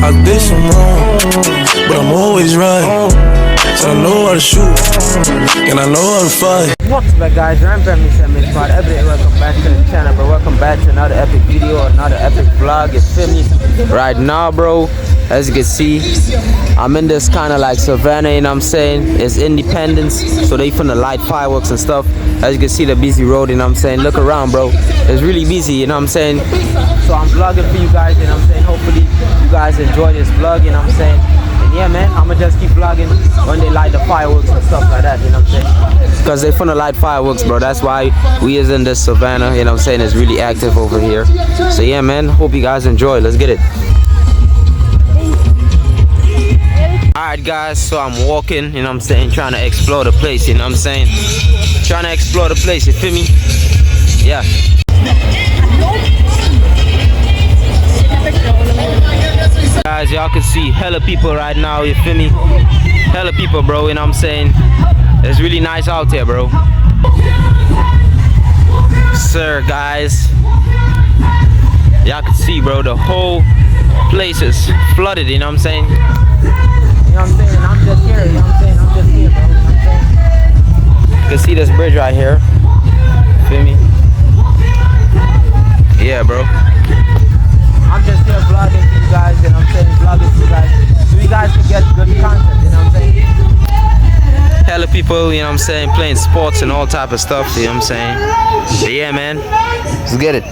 I did some wrong, but I'm always right. So I know how to shoot, and I know how to fight. What's up guys, I'm Family Family Spot. Welcome back to the channel, bro. Welcome back to another epic video, another epic vlog. You feel me? Right now, bro, as you can see, I'm in this kind of like savannah, you know what I'm saying? It's Independence, so they finna light fireworks and stuff. As you can see, the busy road, you know what I'm saying? Look around, bro. It's really busy, you know what I'm saying? So I'm vlogging for you guys, you know what I'm saying? Hopefully you guys enjoy this vlog, you know what I'm saying? And yeah, man, I'ma just keep vlogging when they light the fireworks and stuff like that, you know what I'm saying? Because they finna light fireworks, bro. That's why we is in this savannah, you know what I'm saying? It's really active over here. So yeah, man, hope you guys enjoy. Let's get it. Alright guys, so I'm walking, you know what I'm saying, trying to explore the place, you know what I'm saying? Trying to explore the place, you feel me? Yeah. Guys, y'all can see hella people right now, you feel me? Hella people, bro, you know what I'm saying? It's really nice out here, bro. Sir, guys. Y'all can see, bro, the whole place is flooded, you know what I'm saying? You know what I'm saying? I'm just here, you know what I'm saying? I'm just here, bro. You know what I'm saying? You can see this bridge right here. Feel me? Yeah, bro. I'm just here vlogging for you guys, you know what I'm saying? Vlogging for you guys. So you guys can get good content, you know what I'm saying? Hella people, you know what I'm saying? Playing sports and all type of stuff, you know what I'm saying? But yeah, man. Let's get it.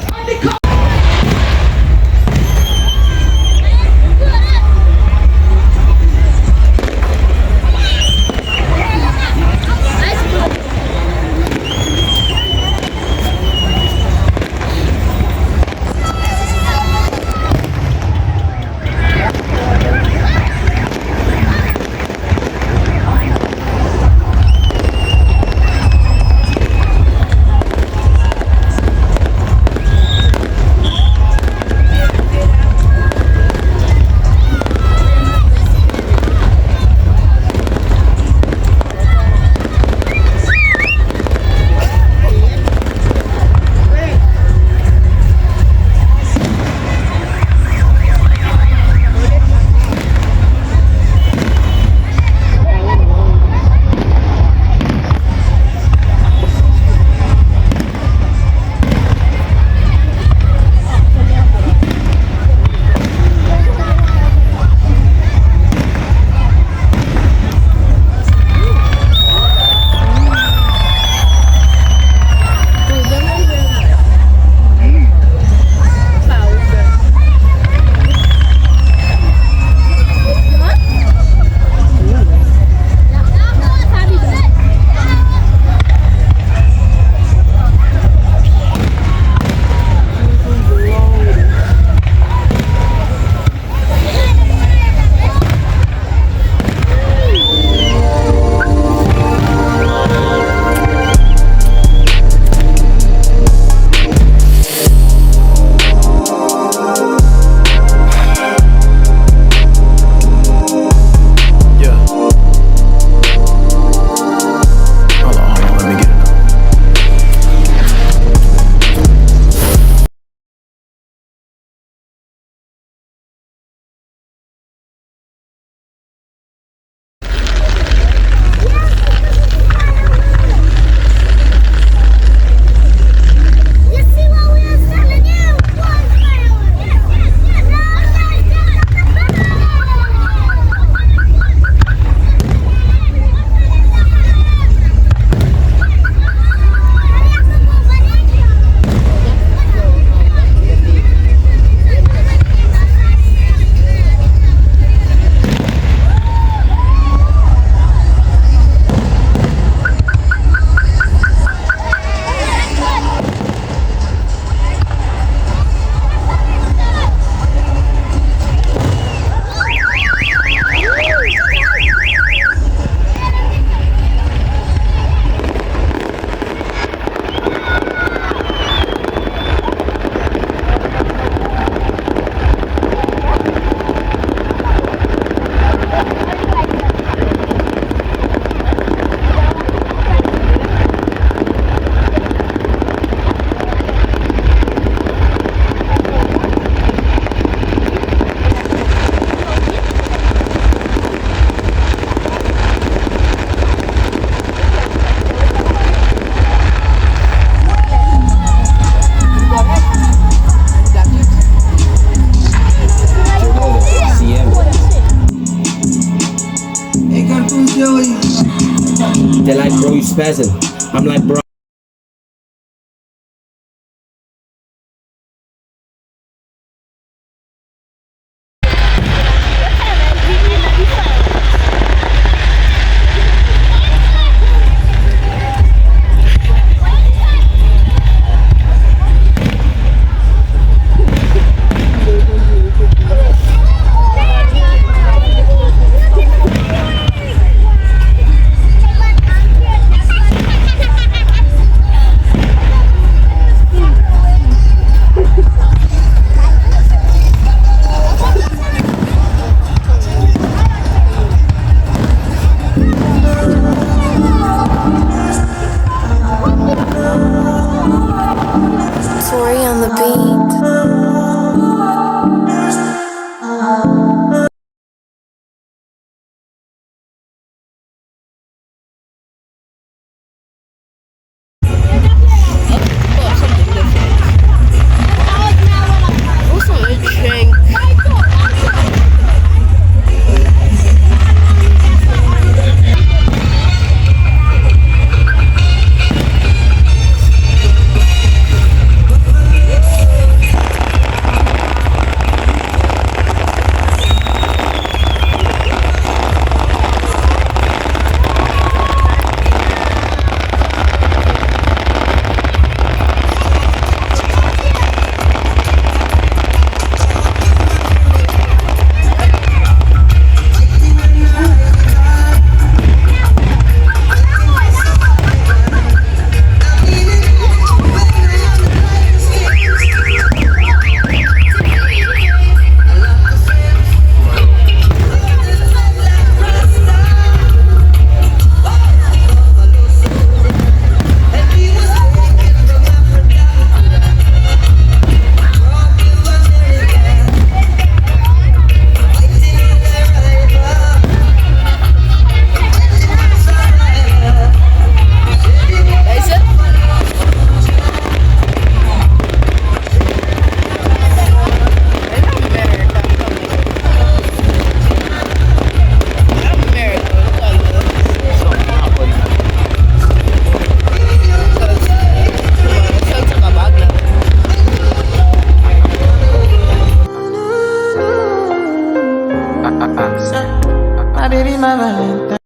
They're like, bro, you spazzing. I'm like, bro. Tori on the beat. My baby, my Valentine.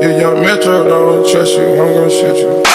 You young Metro, don't trust you, I'm gon' shoot you.